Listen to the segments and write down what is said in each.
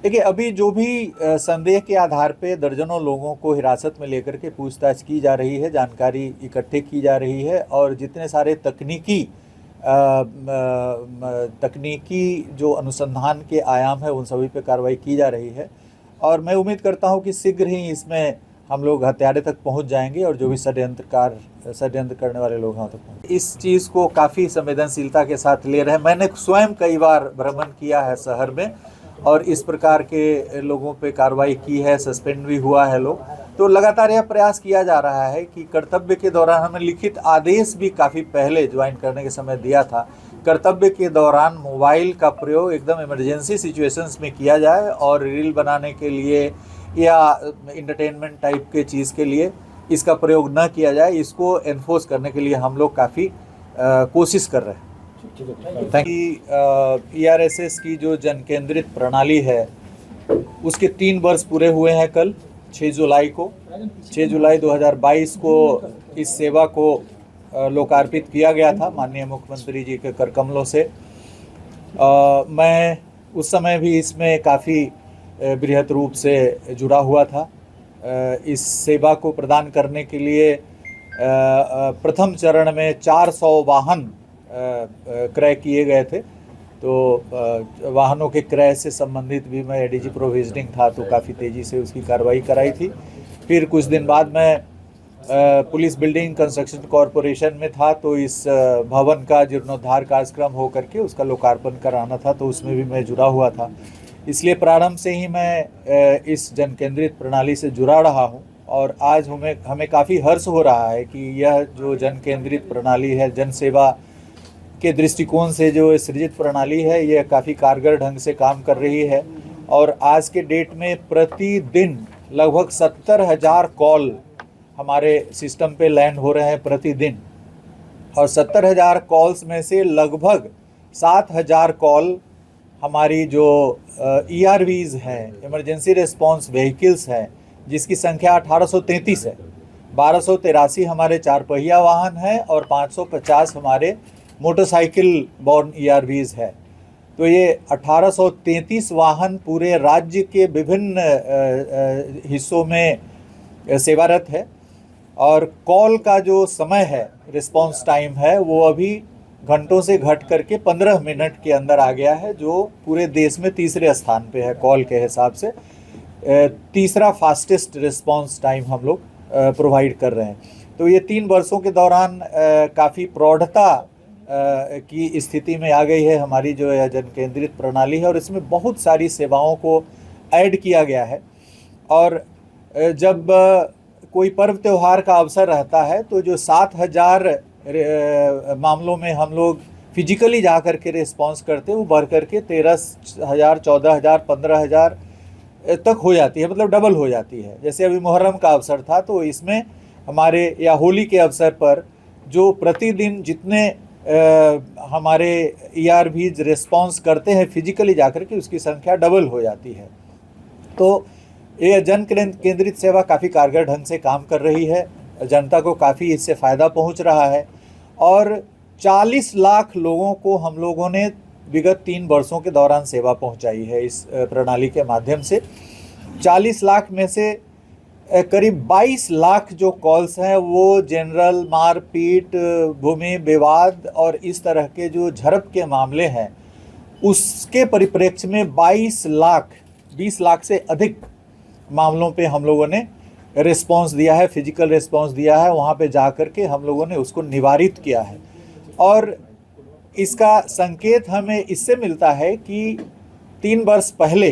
देखिए, अभी जो भी संदेह के आधार पे दर्जनों लोगों को हिरासत में लेकर के पूछताछ की जा रही है, जानकारी इकट्ठे की जा रही है और जितने सारे तकनीकी जो अनुसंधान के आयाम है उन सभी पे कार्रवाई की जा रही है। और मैं उम्मीद करता हूँ कि शीघ्र ही इसमें हम लोग हत्यारे तक पहुँच जाएंगे और जो भी षड्यंत्र करने वाले लोग हैं तक पहुँच। इस चीज़ को काफ़ी संवेदनशीलता के साथ ले रहे हैं। मैंने स्वयं कई बार भ्रमण किया है शहर में और इस प्रकार के लोगों पे कार्रवाई की है, सस्पेंड भी हुआ है लोग। तो लगातार यह प्रयास किया जा रहा है कि कर्तव्य के दौरान, हमें लिखित आदेश भी काफ़ी पहले ज्वाइन करने के समय दिया था, कर्तव्य के दौरान मोबाइल का प्रयोग एकदम इमरजेंसी सिचुएशंस में किया जाए और रील बनाने के लिए या इंटरटेनमेंट टाइप के चीज़ के लिए इसका प्रयोग न किया जाए। इसको एनफोर्स करने के लिए हम लोग काफ़ी कोशिश कर रहे हैं। ERSS की जो जन केंद्रित प्रणाली है उसके 3 वर्ष पूरे हुए हैं कल 6 जुलाई 2022 को इस सेवा को लोकार्पित किया गया था माननीय मुख्यमंत्री जी के कर कमलों से। मैं उस समय भी इसमें काफ़ी बृहत रूप से जुड़ा हुआ था। इस सेवा को प्रदान करने के लिए प्रथम चरण में 400 वाहन क्रय किए गए थे। तो वाहनों के क्रय से संबंधित भी मैं एडीजी प्रोविजनिंग था तो काफ़ी तेज़ी से उसकी कार्रवाई कराई थी। फिर कुछ दिन बाद मैं पुलिस बिल्डिंग कंस्ट्रक्शन कॉरपोरेशन में था तो इस भवन का जीर्णोद्धार कार्यक्रम हो करके उसका लोकार्पण कराना था तो उसमें भी मैं जुड़ा हुआ था। इसलिए प्रारंभ से ही मैं इस जन केंद्रित प्रणाली से जुड़ा रहा हूँ और आज हमें काफ़ी हर्ष हो रहा है कि यह जो जन केंद्रित प्रणाली है, जन सेवा के दृष्टिकोण से जो सृजित प्रणाली है, यह काफ़ी कारगर ढंग से काम कर रही है। और आज के डेट में प्रतिदिन लगभग 70,000 कॉल हमारे सिस्टम पे लैंड हो रहे हैं प्रतिदिन और 70,000 कॉल्स में से लगभग 7,000 कॉल हमारी जो ERVs हैं, इमरजेंसी रिस्पॉन्स व्हीकल्स हैं, जिसकी संख्या 1833 है। 1283 हमारे 4 पहिया वाहन हैं और 550 हमारे मोटरसाइकिल बॉर्न ERVs है। तो ये 1833 वाहन पूरे राज्य के विभिन्न हिस्सों में सेवारत है और कॉल का जो समय है, रिस्पॉन्स टाइम है, वो अभी घंटों से घट करके 15 मिनट के अंदर आ गया है, जो पूरे देश में तीसरे स्थान पे है कॉल के हिसाब से। तीसरा फास्टेस्ट रिस्पॉन्स टाइम हम लोग प्रोवाइड कर रहे हैं। तो ये 3 वर्षों के दौरान काफ़ी प्रौढ़ता की स्थिति में आ गई है हमारी जो जन केंद्रित प्रणाली है और इसमें बहुत सारी सेवाओं को ऐड किया गया है। और जब कोई पर्व त्यौहार का अवसर रहता है तो जो 7,000 मामलों में हम लोग फिजिकली जा कर के रिस्पॉन्स करते हैं वो बढ़ करके 13,000, 14,000, 15,000 तक हो जाती है, मतलब डबल हो जाती है। जैसे अभी मुहर्रम का अवसर था तो इसमें हमारे या होली के अवसर पर जो प्रतिदिन जितने हमारे ERVs रिस्पॉन्स करते हैं फिजिकली जाकर के, उसकी संख्या डबल हो जाती है। तो ये जन केंद्रित सेवा काफ़ी कारगर ढंग से काम कर रही है, जनता को काफ़ी इससे फ़ायदा पहुंच रहा है और 40 लाख लोगों को हम लोगों ने विगत 3 वर्षों के दौरान सेवा पहुंचाई है इस प्रणाली के माध्यम से। 40 लाख में से करीब 22 लाख जो कॉल्स हैं वो जनरल, मारपीट, भूमि विवाद और इस तरह के जो झड़प के मामले हैं उसके परिप्रेक्ष्य में 20 लाख से अधिक मामलों पे हम लोगों ने रिस्पॉन्स दिया है, फिजिकल रिस्पॉन्स दिया है। वहाँ पे जा कर के हम लोगों ने उसको निवारित किया है और इसका संकेत हमें इससे मिलता है कि 3 वर्ष पहले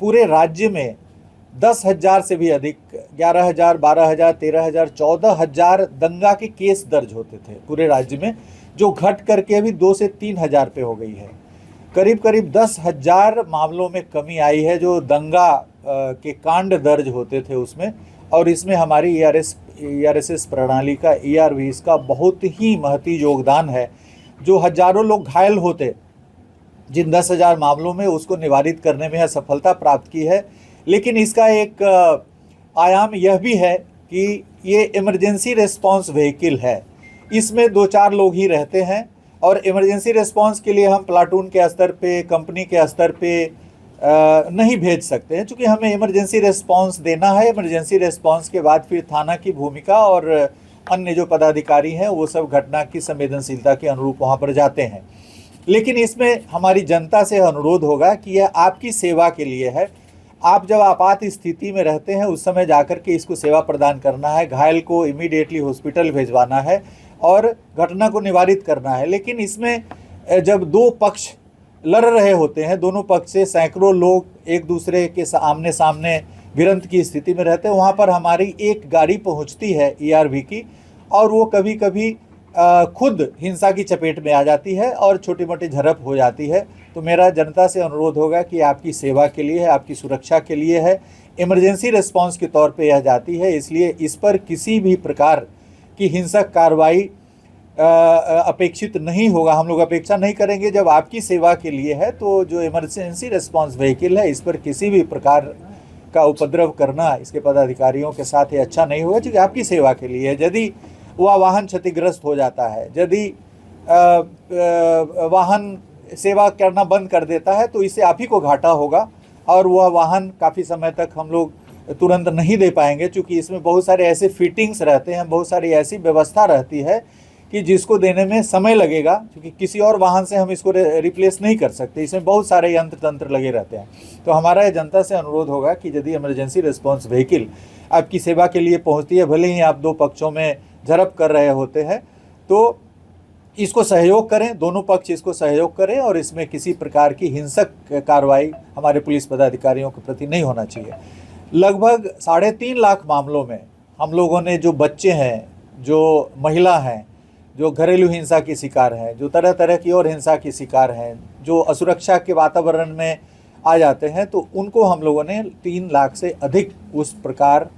पूरे राज्य में 10,000 से भी अधिक, 11,000, 12,000, 13,000, 14,000 दंगा के केस दर्ज होते थे पूरे राज्य में, जो घट करके अभी 2 से 3,000 पे हो गई है। करीब 10,000 मामलों में कमी आई है जो दंगा के कांड दर्ज होते थे उसमें। और इसमें हमारी ERSS प्रणाली का, ERVs का बहुत ही महती योगदान है। जो हजारों लोग घायल होते जिन 10,000 मामलों में, उसको निवारित करने में सफलता प्राप्त की है। लेकिन इसका एक आयाम यह भी है कि ये इमरजेंसी रिस्पॉन्स व्हीकल है, इसमें 2-4 लोग ही रहते हैं और इमरजेंसी रिस्पॉन्स के लिए हम प्लाटून के स्तर पे, कंपनी के स्तर पे नहीं भेज सकते हैं, क्योंकि हमें इमरजेंसी रिस्पांस देना है। इमरजेंसी रिस्पांस के बाद फिर थाना की भूमिका और अन्य जो पदाधिकारी हैं वो सब घटना की संवेदनशीलता के अनुरूप वहाँ पर जाते हैं। लेकिन इसमें हमारी जनता से अनुरोध होगा कि यह आपकी सेवा के लिए है। आप जब आपात स्थिति में रहते हैं उस समय जाकर के इसको सेवा प्रदान करना है, घायल को इमीडिएटली हॉस्पिटल भेजवाना है और घटना को निवारित करना है। लेकिन इसमें जब दो पक्ष लड़ रहे होते हैं, दोनों पक्ष से सैकड़ों लोग एक दूसरे के आमने सामने भिड़ंत की स्थिति में रहते हैं, वहाँ पर हमारी एक गाड़ी पहुँचती है ईआरवी की, और वो कभी कभी खुद हिंसा की चपेट में आ जाती है और छोटी मोटी झड़प हो जाती है। तो मेरा जनता से अनुरोध होगा कि आपकी सेवा के लिए है, आपकी सुरक्षा के लिए है, इमरजेंसी रिस्पांस के तौर पे यह जाती है, इसलिए इस पर किसी भी प्रकार की हिंसक कार्रवाई अपेक्षित नहीं होगा। हम लोग अपेक्षा नहीं करेंगे। जब आपकी सेवा के लिए है तो जो इमरजेंसी रिस्पांस व्हीकल है इस पर किसी भी प्रकार का उपद्रव करना इसके पदाधिकारियों के साथ ये अच्छा नहीं होगा, क्योंकि आपकी सेवा के लिए है। यदि वह वाहन क्षतिग्रस्त हो जाता है, यदि वाहन सेवा करना बंद कर देता है तो इससे आप ही को घाटा होगा और वह वाहन काफ़ी समय तक हम लोग तुरंत नहीं दे पाएंगे, क्योंकि इसमें बहुत सारे ऐसे फिटिंग्स रहते हैं, बहुत सारी ऐसी व्यवस्था रहती है कि जिसको देने में समय लगेगा, क्योंकि किसी और वाहन से हम इसको रिप्लेस नहीं कर सकते। इसमें बहुत सारे यंत्र तंत्र लगे रहते हैं। तो हमारा जनता से अनुरोध होगा कि यदि इमरजेंसी रिस्पांस व्हीकल आपकी सेवा के लिए पहुंचती है, भले ही आप दो पक्षों में झड़प कर रहे होते हैं, तो इसको सहयोग करें, दोनों पक्ष इसको सहयोग करें और इसमें किसी प्रकार की हिंसक कार्रवाई हमारे पुलिस पदाधिकारियों के प्रति नहीं होना चाहिए। लगभग 3.5 लाख मामलों में हम लोगों ने जो बच्चे हैं, जो महिला हैं, जो घरेलू हिंसा की शिकार हैं, जो तरह तरह की और हिंसा की शिकार हैं, जो असुरक्षा के वातावरण में आ जाते हैं, तो उनको हम लोगों ने 3 लाख से अधिक उस प्रकार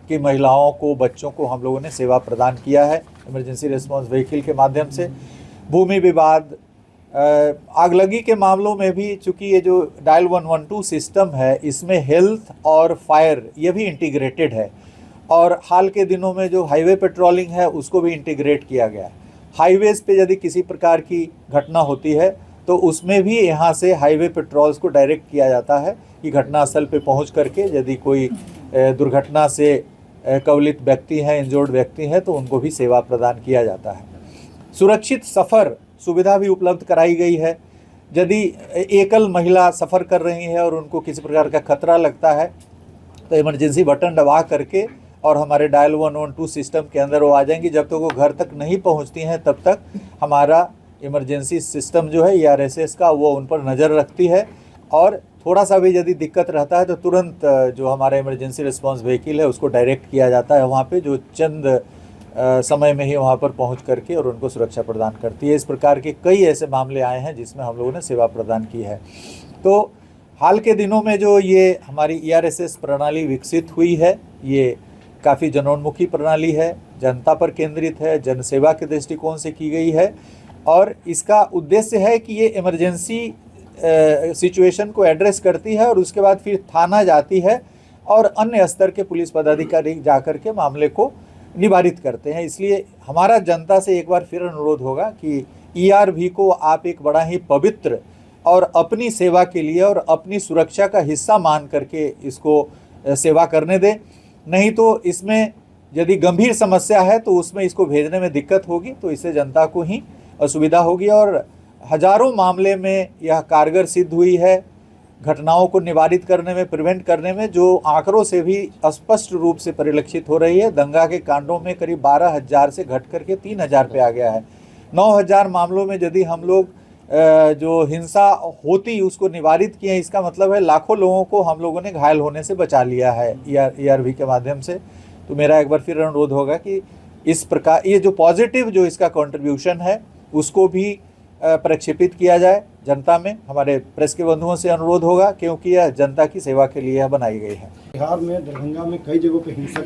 की महिलाओं को, बच्चों को हम लोगों ने सेवा प्रदान किया है इमरजेंसी रिस्पांस व्हीकल के माध्यम से। भूमि विवाद, आगलगी के मामलों में भी, चूँकि ये जो डायल 112 सिस्टम है इसमें हेल्थ और फायर ये भी इंटीग्रेटेड है, और हाल के दिनों में जो हाईवे पेट्रोलिंग है उसको भी इंटीग्रेट किया गया है। हाईवेज़ पे यदि किसी प्रकार की घटना होती है तो उसमें भी यहाँ से हाईवे पेट्रोल्स को डायरेक्ट किया जाता है कि घटनास्थल पे पहुँच करके यदि कोई दुर्घटना से कवलित व्यक्ति हैं, इंजर्ड व्यक्ति हैं, तो उनको भी सेवा प्रदान किया जाता है। सुरक्षित सफ़र सुविधा भी उपलब्ध कराई गई है। यदि एकल महिला सफ़र कर रही है और उनको किसी प्रकार का खतरा लगता है तो इमरजेंसी बटन दबा करके और हमारे डायल 112 सिस्टम के अंदर वो आ जाएंगी। जब तक वो घर तक नहीं पहुंचती हैं तब तक हमारा इमरजेंसी सिस्टम जो है ERSS का वो उन पर नज़र रखती है, और थोड़ा सा भी यदि दिक्कत रहता है तो तुरंत जो हमारा इमरजेंसी रिस्पांस व्हीकल है उसको डायरेक्ट किया जाता है वहाँ पे, जो चंद समय में ही वहाँ पर पहुँच करके और उनको सुरक्षा प्रदान करती है। इस प्रकार के कई ऐसे मामले आए हैं जिसमें हम लोगों ने सेवा प्रदान की है। तो हाल के दिनों में जो ये हमारी ERSS प्रणाली विकसित हुई है, ये काफ़ी जनोन्मुखी प्रणाली है, जनता पर केंद्रित है, जनसेवा के दृष्टिकोण से की गई है, और इसका उद्देश्य है कि ये इमरजेंसी सिचुएशन को एड्रेस करती है और उसके बाद फिर थाना जाती है और अन्य स्तर के पुलिस पदाधिकारी जाकर के मामले को निवारित करते हैं। इसलिए हमारा जनता से एक बार फिर अनुरोध होगा कि ERV को आप एक बड़ा ही पवित्र और अपनी सेवा के लिए और अपनी सुरक्षा का हिस्सा मान करके इसको सेवा करने दें। नहीं तो इसमें यदि गंभीर समस्या है तो उसमें इसको भेजने में दिक्कत होगी, तो इससे जनता को ही असुविधा होगी। और हजारों मामले में यह कारगर सिद्ध हुई है घटनाओं को निवारित करने में, प्रिवेंट करने में, जो आंकड़ों से भी स्पष्ट रूप से परिलक्षित हो रही है। दंगा के कांडों में करीब 12,000 से घट करके 3,000 पे आ गया है। 9,000 मामलों में यदि हम लोग जो हिंसा होती उसको निवारित किए, इसका मतलब है लाखों लोगों को हम लोगों ने घायल होने से बचा लिया है ERV के माध्यम से। तो मेरा एक बार फिर अनुरोध होगा कि इस प्रकार ये जो पॉजिटिव जो इसका कंट्रीब्यूशन है उसको भी प्रक्षेपित किया जाए जनता में। हमारे प्रेस के बंधुओं से अनुरोध होगा, क्योंकि यह जनता की सेवा के लिए बनाई गई है। बिहार में दरभंगा में कई जगहों पे हिंसक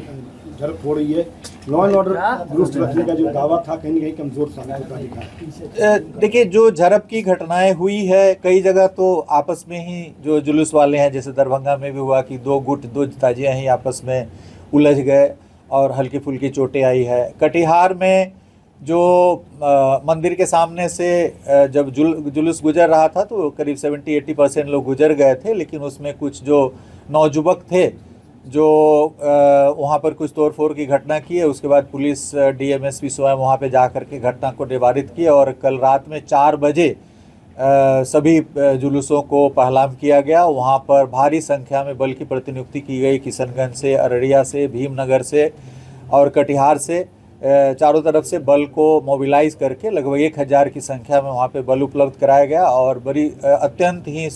झड़प हो रही है। लॉ एंड ऑर्डर दुरुस्त रखने का जो दावा था कहीं न कहीं कमजोर साबित होता दिखा है। देखिए, जो झड़प की घटनाएं हुई है कई जगह तो आपस में ही जो जुलूस वाले हैं, जैसे दरभंगा में भी हुआ कि 2 गुट 2 ताजियाँ ही आपस में उलझ गए और हल्की फुल्की चोटें आई है। कटिहार में जो मंदिर के सामने से जब जुलूस गुजर रहा था तो करीब 70-80% लोग गुजर गए थे, लेकिन उसमें कुछ जो नौजुवक थे जो वहाँ पर कुछ तोड़फोड़ की घटना की है। उसके बाद पुलिस डीएमएसपी स्वयं वहाँ पे जा कर के घटना को निवारित किया और कल रात में 4 बजे सभी जुलूसों को पहलाम किया गया। वहाँ पर भारी संख्या में बल की प्रतिनियुक्ति की गई, किशनगंज से, अररिया से, भीमनगर से और कटिहार से। चारों तरफ से बल को मोबिलाइज करके लगभग 1000 की संख्या में वहाँ पे बल उपलब्ध कराया गया और बड़ी अत्यंत ही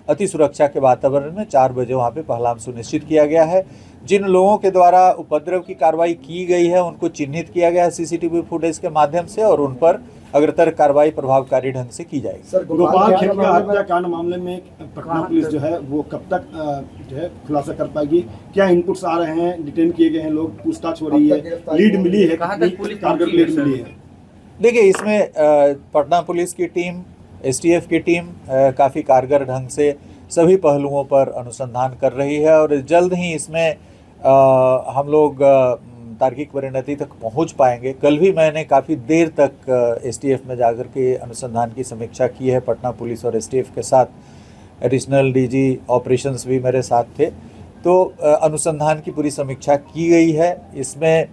अति सुरक्षा के वातावरण में 4 बजे वहाँ पे पहलाम सुनिश्चित किया गया है। जिन लोगों के द्वारा उपद्रव की कार्रवाई की गई है उनको चिन्हित किया गया है सीसीटीवी फुटेज के माध्यम से और उन पर अग्रतर कार्रवाई प्रभावकारी ढंग से की जाएगी। सर, गोपाल खेमका हत्याकांड मामले में पटना पुलिस जो है वो कब तक जो है खुलासा कर पाएगी? क्या इनपुट्स आ रहे हैं? डिटेन किए गए हैं लोग, पूछताछ हो रही है, लीड मिली है, कारगर लीड मिली है? देखिए, इसमें पटना पुलिस की टीम, एसटीएफ की टीम काफ़ी कारगर ढंग से सभी पहलुओं पर अनुसंधान कर रही है और जल्द ही इसमें हम लोग तार्किक परिणति तक पहुंच पाएंगे। कल भी मैंने काफ़ी देर तक एसटीएफ में जाकर के अनुसंधान की समीक्षा की है पटना पुलिस और एसटीएफ के साथ। एडिशनल डीजी ऑपरेशंस भी मेरे साथ थे, तो अनुसंधान की पूरी समीक्षा की गई है। इसमें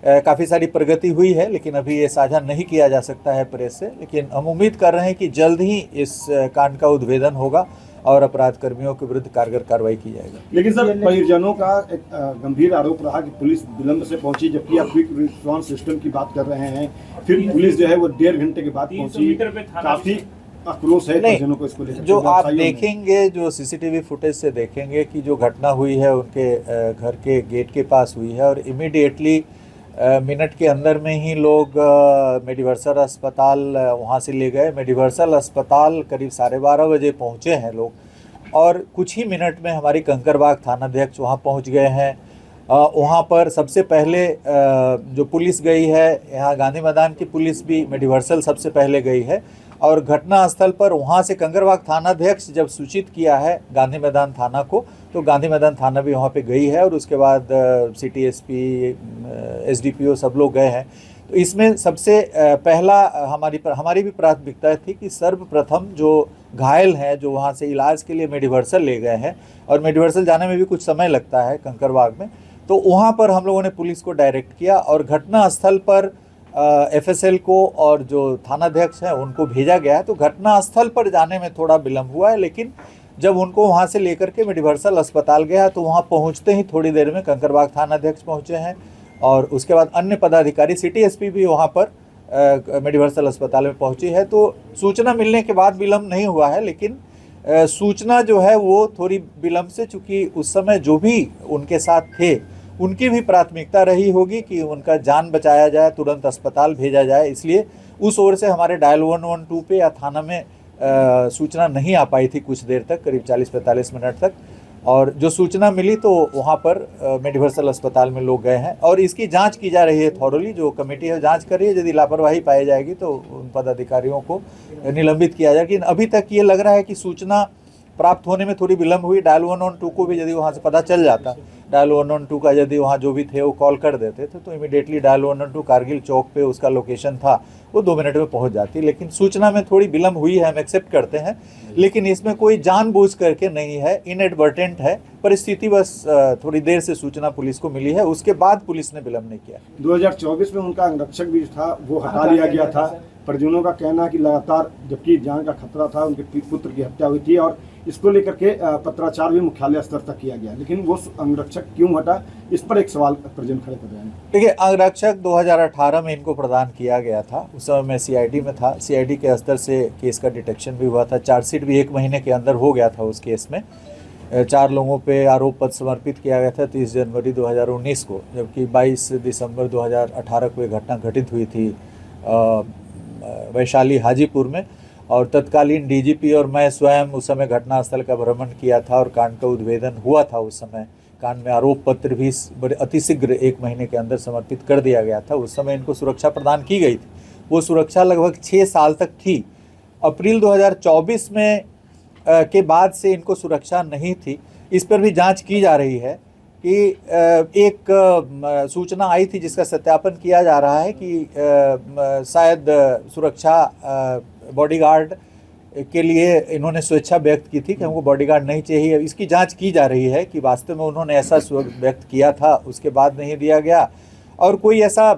काफ़ी सारी प्रगति हुई है, लेकिन अभी ये साझा नहीं किया जा सकता है प्रेस से। लेकिन हम उम्मीद कर रहे हैं कि जल्द ही इस कांड का उद्भेदन होगा और अपराध कर्मियों के विरुद्ध कारगर कार्रवाई की जाएगी। लेकिन सर, परिजनों का एक गंभीर आरोप रहा कि पुलिस विलंब से पहुंची, जबकि आप क्विक रिस्पॉन्स सिस्टम की बात कर रहे हैं। फिर पुलिस जो है वो 1.5 घंटे के बाद पहुंची। काफी आक्रोश है परिजनों को इसको लेकर। जो आप देखेंगे, जो सीसीटीवी फुटेज से देखेंगे कि जो घटना हुई है उनके घर के गेट के पास हुई है और इमीडिएटली मिनट के अंदर में ही लोग मेडिवर्सल अस्पताल वहाँ से ले गए। मेडिवर्सल अस्पताल करीब 12:30 बजे पहुँचे हैं लोग और कुछ ही मिनट में हमारी कंकरबाग थानाध्यक्ष वहाँ पहुँच गए हैं। वहाँ पर सबसे पहले जो पुलिस गई है, यहाँ गांधी मैदान की पुलिस भी मेडिवर्सल सबसे पहले गई है और घटना स्थल पर वहाँ से कंकरबाग थानाध्यक्ष जब सूचित किया है गांधी मैदान थाना को, तो गांधी मैदान थाना भी वहाँ पे गई है और उसके बाद सिटी एसपी, एसडीपीओ सब लोग गए हैं। तो इसमें सबसे पहला हमारी भी प्राथमिकता थी कि सर्वप्रथम जो घायल हैं, जो वहाँ से इलाज के लिए मेडिवर्सल ले गए हैं और मेडिवर्सल जाने में भी कुछ समय लगता है कंकरबाग में, तो वहाँ पर हम लोगों ने पुलिस को डायरेक्ट किया और घटना स्थल पर एफएसएल को और जो थानाध्यक्ष हैं उनको भेजा गया है। तो घटना स्थल पर जाने में थोड़ा विलम्ब हुआ है, लेकिन जब उनको वहाँ से लेकर के मेडिवर्सल अस्पताल गया तो वहाँ पहुँचते ही थोड़ी देर में कंकरबाग थानाध्यक्ष पहुँचे हैं और उसके बाद अन्य पदाधिकारी, सिटी एसपी भी वहाँ पर मेडिवर्सल अस्पताल में पहुँची है। तो सूचना मिलने के बाद विलम्ब नहीं हुआ है, लेकिन सूचना जो है वो थोड़ी विलम्ब से, चूँकि उस समय जो भी उनके साथ थे उनकी भी प्राथमिकता रही होगी कि उनका जान बचाया जाए, तुरंत अस्पताल भेजा जाए, इसलिए उस ओर से हमारे डायल 112 पे या थाना में सूचना नहीं आ पाई थी कुछ देर तक, करीब 40-45 मिनट तक। और जो सूचना मिली तो वहाँ पर मेडिवर्सल अस्पताल में लोग गए हैं और इसकी जांच की जा रही है थॉरोली। जो कमेटी है जांच कर रही है, यदि लापरवाही पाई जाएगी तो उन पदाधिकारियों को निलंबित किया जाएगा। लेकिन अभी तक ये लग रहा है कि सूचना प्राप्त होने में थोड़ी विलम्ब हुई। डायल 112 को भी यदि वहाँ से पता चल जाता, डायल 112 का यदि वहाँ जो भी थे वो कॉल कर देते थे तो इमीडिएटली डायल 112 कारगिल चौक पे उसका लोकेशन था, वो 2 मिनट में पहुँच जाती। लेकिन सूचना में थोड़ी विलम्ब हुई है, हम एक्सेप्ट करते हैं, लेकिन इसमें कोई जानबूझ करके नहीं है, इनएडवर्टेंट है परिस्थिति, बस थोड़ी देर से सूचना पुलिस को मिली है, उसके बाद पुलिस ने विलम्ब नहीं किया। 2024 में उनका अंगरक्षक भी था वो हटा लिया गया था। परिजनों का कहना है कि लगातार, जबकि जान का खतरा था, उनके पुत्र की हत्या हुई थी और इसको लेकर के पत्राचार भी मुख्यालय स्तर तक किया गया, लेकिन वो अंगरक्षक क्यों हटा, इस पर एक सवाल परिजन खड़े कर रहे हैं। देखिए, अंगरक्षक 2018 में इनको प्रदान किया गया था, उस समय मैं सीआईडी में था। सीआईडी के स्तर से केस का डिटेक्शन भी हुआ था, चार्जशीट भी 1 महीने के अंदर हो गया था उस केस में। 4 लोगों पे आरोप पत्र समर्पित किया गया था 30 जनवरी 2019 को, जबकि 22 दिसंबर 2018 को ये घटना घटित हुई थी वैशाली हाजीपुर में। और तत्कालीन डीजीपी और मैं स्वयं उस समय घटनास्थल का भ्रमण किया था और कांड का उद्भेदन हुआ था। उस समय कांड में आरोप पत्र भी बड़े अतिशीघ्र 1 महीने के अंदर समर्पित कर दिया गया था। उस समय इनको सुरक्षा प्रदान की गई थी, वो सुरक्षा लगभग 6 साल तक थी। अप्रैल 2024 में के बाद से इनको सुरक्षा नहीं थी, इस पर भी जांच की जा रही है। कि एक सूचना आई थी जिसका सत्यापन किया जा रहा है कि शायद सुरक्षा बॉडीगार्ड के लिए इन्होंने स्वेच्छा व्यक्त की थी कि हमको बॉडीगार्ड नहीं चाहिए। इसकी जांच की जा रही है कि वास्तव में उन्होंने ऐसा व्यक्त किया था, उसके बाद नहीं दिया गया, और कोई ऐसा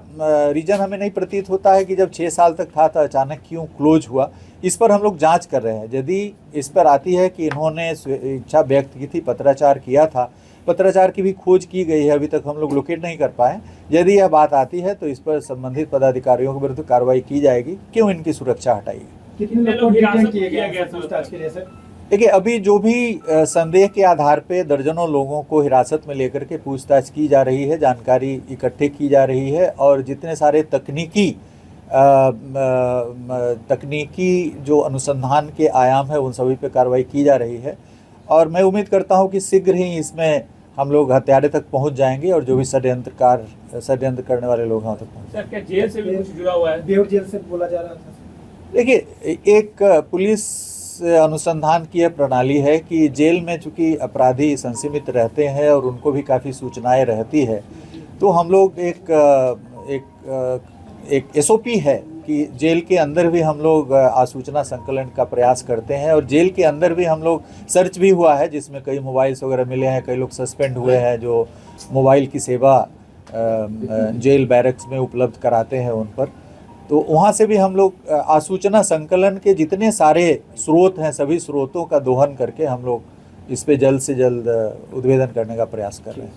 रीजन हमें नहीं प्रतीत होता है कि जब 6 साल तक था तो अचानक क्यों क्लोज हुआ। इस पर हम लोग जांच कर रहे हैं। यदि इस पर आती है कि इन्होंने इच्छा व्यक्त की थी, पत्राचार किया था, पत्राचार की भी खोज की गई है, अभी तक हम लोग लोकेट नहीं कर पाए। यदि यह बात आती है तो इस पर संबंधित पदाधिकारियों के विरुद्ध कार्रवाई की जाएगी। क्यों इनकी सुरक्षा हटाई। कितने लोग डिटेन किए गए पूछताछ के लिए सर? देखिए, अभी जो भी संदेह के आधार पे दर्जनों लोगों को हिरासत में लेकर के पूछताछ की जा रही है, जानकारी इकट्ठे की जा रही है, और जितने सारे तकनीकी जो अनुसंधान के आयाम है उन सभी पे कार्रवाई की जा रही है। और मैं उम्मीद करता हूं कि शीघ्र ही इसमें हम लोग हत्यारे तक पहुंच जाएंगे और जो भी षड्यंत्र करने वाले लोग हैं तक पहुंच। सर, क्या जेल से भी कुछ जुड़ा हुआ है? बेउर जेल से बोला जा रहा था। देखिए, एक पुलिस अनुसंधान की यह प्रणाली है कि जेल में चूंकि अपराधी संसीमित रहते हैं और उनको भी काफ़ी सूचनाएं रहती है, तो हम लोग एक एसओपी है कि जेल के अंदर भी हम लोग आसूचना संकलन का प्रयास करते हैं, और जेल के अंदर भी हम लोग सर्च भी हुआ है जिसमें कई मोबाइल्स वगैरह मिले हैं। कई लोग सस्पेंड हुए हैं जो मोबाइल की सेवा जेल बैरक्स में उपलब्ध कराते हैं उन पर। तो वहाँ से भी हम लोग आसूचना संकलन के जितने सारे स्रोत हैं, सभी स्रोतों का दोहन करके हम लोग इस पे जल्द से जल्द उद्भेदन करने का प्रयास कर रहे हैं।